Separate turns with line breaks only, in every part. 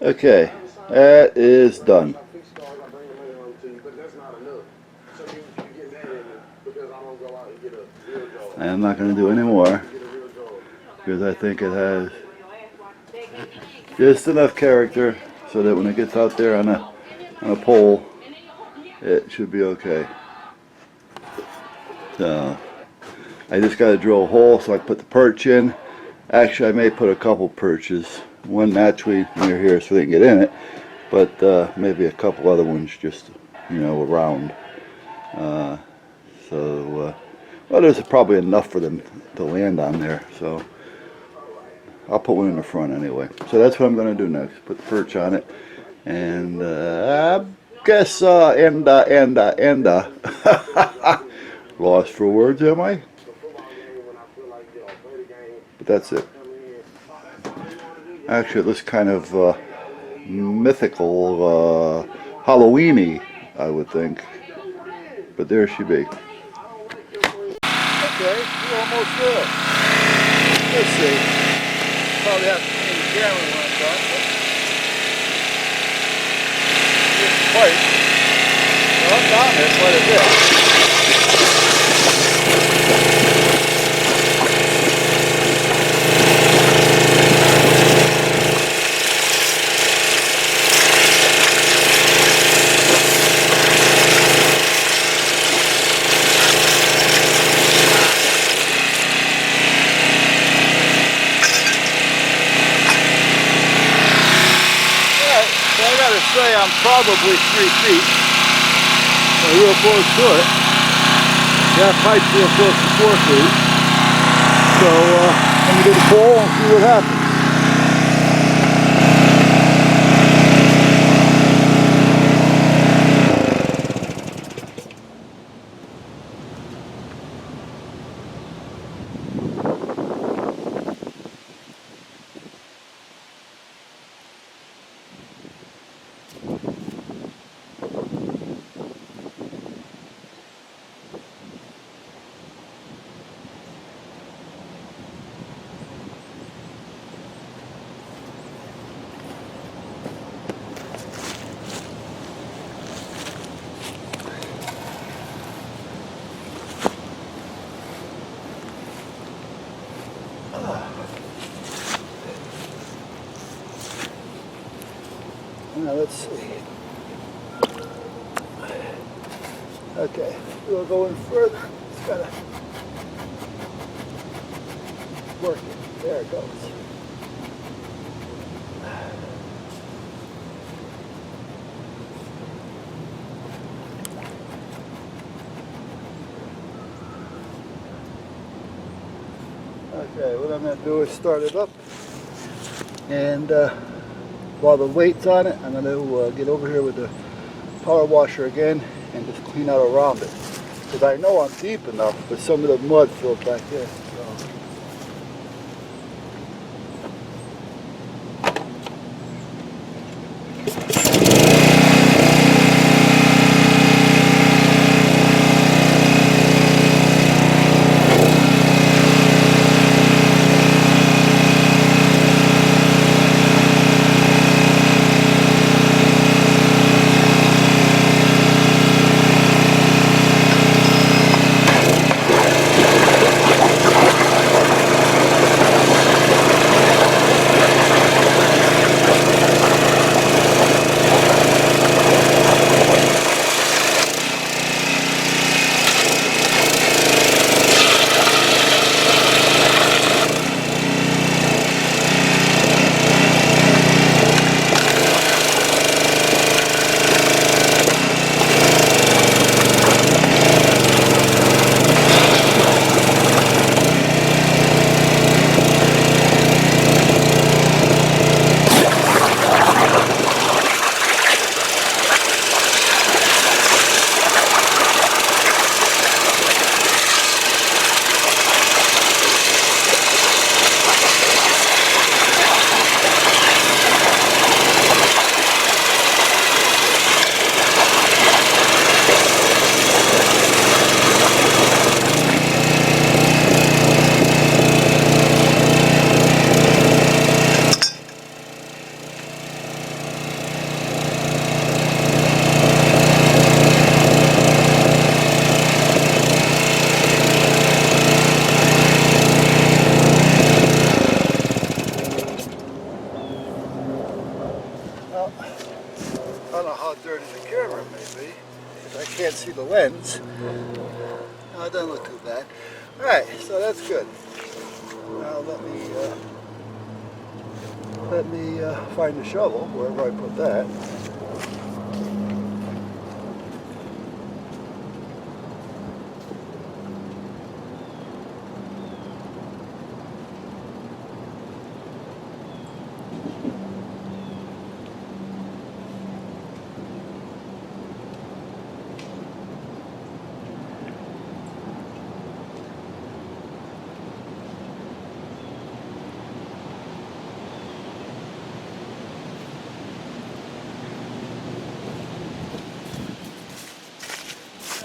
Okay, that is done. I'm not going to do any more because I think it has just enough character so that when it gets out there on a pole, it should be okay. So I just got to drill a hole so I can put the perch in. Actually, I may put a couple perches, one naturally near here so they can get in it, but maybe a couple other ones just, around. Well, there's probably enough for them to land on there, so I'll put one in the front anyway. So that's what I'm going to do next, put the perch on it, and I guess, lost for words, am I? But that's it. Actually, it looks kind of mythical, Halloween-y, I would think. But there she be. Okay, we're almost there. Let's see. Probably have to clean the camera when I'm done, but it's quite. Well, I'm down there quite a bit. Say I'm probably 3 feet, real close to it. That pipe's real close to 4 feet. So let me get a pole and see what happens. Now let's see. Okay, we'll go in further. It's gotta work it. There it goes. Okay, what I'm going to do is start it up, and while the weight's on it, I'm going to get over here with the power washer again and just clean out around it, because I know I'm deep enough, but some of the mud filled back there. So. Well, I don't know how dirty the camera may be, because I can't see the lens. No, it doesn't look too bad. Alright, so that's good. Now let me find the shovel, wherever I put that.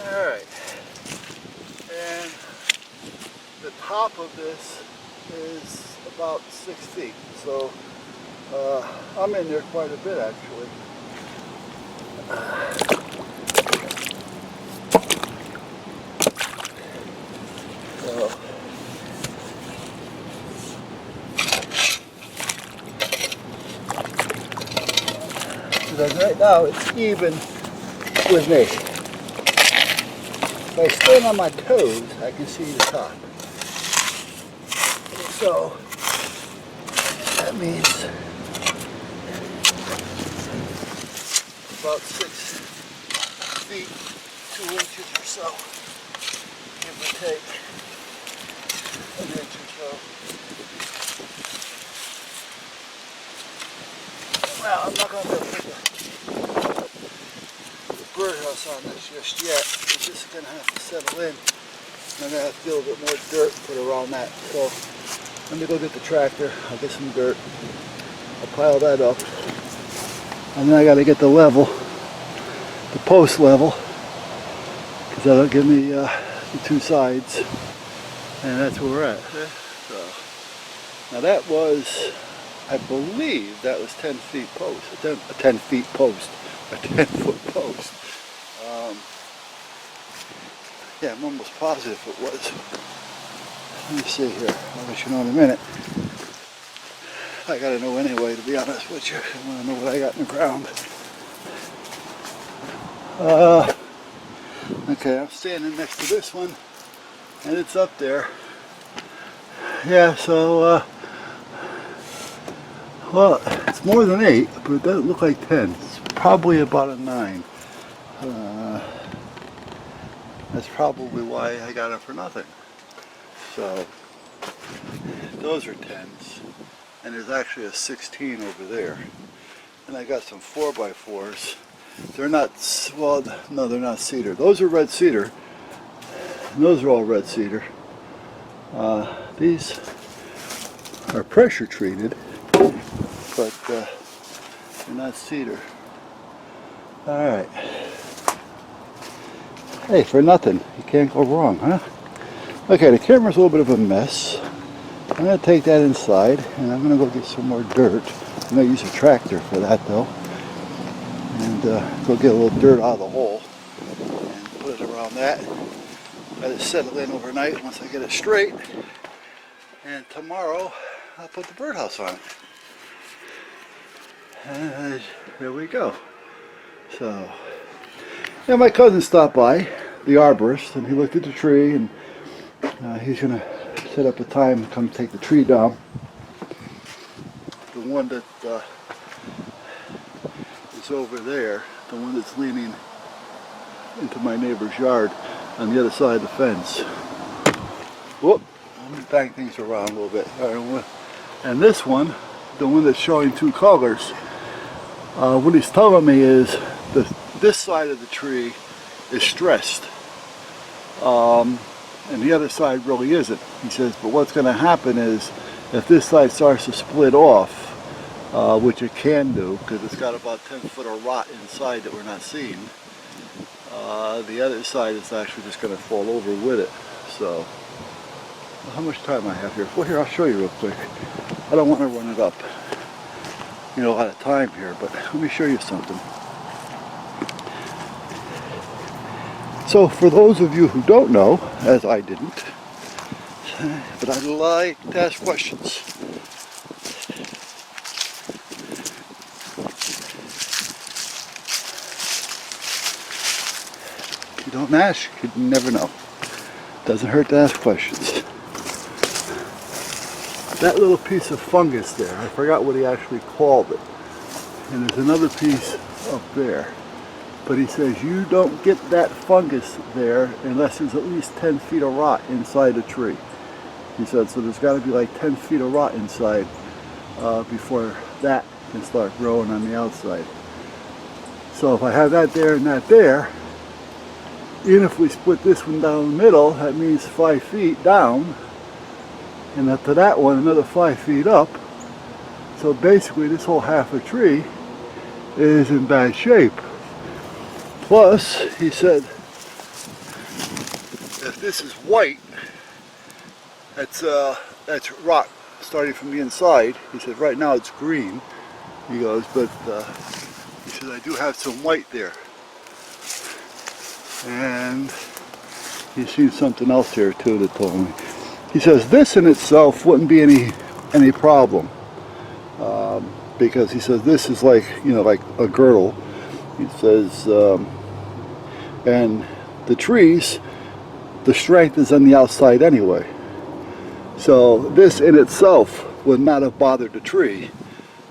Alright, and the top of this is about 6 feet, so I'm in there quite a bit actually. So, because right now it's even with me. If I stand on my toes, I can see the top. So that means about 6 feet, 2 inches or so, give or take an inch or so. Well, I'm not going to put the birdhouse on this just yet. It's just going to have to settle in. I'm going to have to get a little bit more dirt put around that. So let me go get the tractor. I'll get some dirt. I'll pile that up. And then I got to get the level, the post level, because that'll give me the 2 sides. And that's where we're at. So, now that was, I believe that was 10 feet post, a 10 feet post, a 10 foot post. Yeah, I'm almost positive it was. Let me see here, I'll let you know in a minute. I gotta know anyway, to be honest with you. I wanna know what I got in the ground. Okay, I'm standing next to this one, and it's up there. Yeah, so, well, it's more than 8, but it doesn't look like 10. It's probably about a 9. That's probably why I got it for nothing. So, those are 10s. And there's actually a 16 over there. And I got some 4x4s. They're not, well, no, they're not cedar. Those are red cedar. And those are all red cedar. These are pressure treated, but they're not cedar. Alright. Hey, for nothing. You can't go wrong, huh? Okay, the camera's a little bit of a mess. I'm going to take that inside, and I'm going to go get some more dirt. I'm going to use a tractor for that, though. And go get a little dirt out of the hole and put it around that. Let it settle in overnight once I get it straight. And tomorrow, I'll put the birdhouse on. And there we go. So, yeah, my cousin stopped by, the arborist, and he looked at the tree, and he's going to set up a time to come take the tree down. The one that is over there, the one that's leaning into my neighbor's yard on the other side of the fence. Whoop, let me bang things around a little bit. And this one, the one that's showing 2 colors, what he's telling me is this side of the tree is stressed. And the other side really isn't. He says, but what's going to happen is if this side starts to split off, which it can do because it's got about 10 foot of rot inside that we're not seeing, the other side is actually just going to fall over with it. So, how much time I have here? Well, here, I'll show you real quick. I don't want to run it up, you know, out of time here, but let me show you something. So for those of you who don't know, as I didn't, but I like to ask questions. don't ask, you never know. Doesn't hurt to ask questions. That little piece of fungus there, I forgot what he actually called it. And there's another piece up there. But he says you don't get that fungus there unless there's at least 10 feet of rot inside the tree. He said, so there's got to be like 10 feet of rot inside before that can start growing on the outside. So if I have that there and that there, even if we split this one down the middle, that means 5 feet down, and up to that one another 5 feet up. So basically this whole half a tree is in bad shape. Plus, he said, if this is white, that's rot starting from the inside. He said, right now it's green. He goes, but he said, I do have some white there. And he's seen something else here too that told me. He says, this in itself wouldn't be any problem. Because he says, this is like, you know, like a girdle. He says, and the trees, the strength is on the outside anyway. So this in itself would not have bothered the tree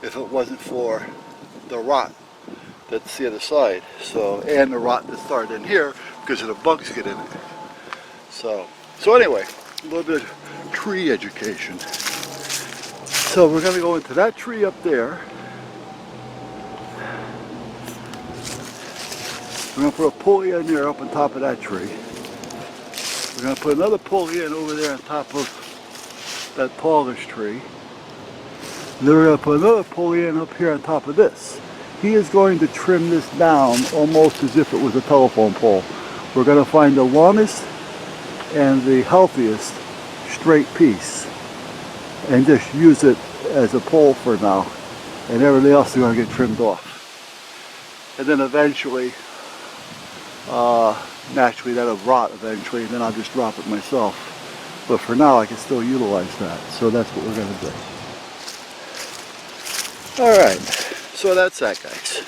if it wasn't for the rot that's the other side. So, and the rot that started in here because of the bugs get in it. So anyway, a little bit of tree education. So we're going to go into that tree up there. We're going to put a pulley in there up on top of that tree. We're going to put another pulley in over there on top of that tallish tree. And then we're going to put another pulley in up here on top of this. He is going to trim this down almost as if it was a telephone pole. We're going to find the longest and the healthiest straight piece and just use it as a pole for now. And everything else is going to get trimmed off. And then eventually, naturally that'll rot eventually, and then I'll just drop it myself. But for now I can still utilize that. So that's what we're going to do. Alright, so that's that, guys.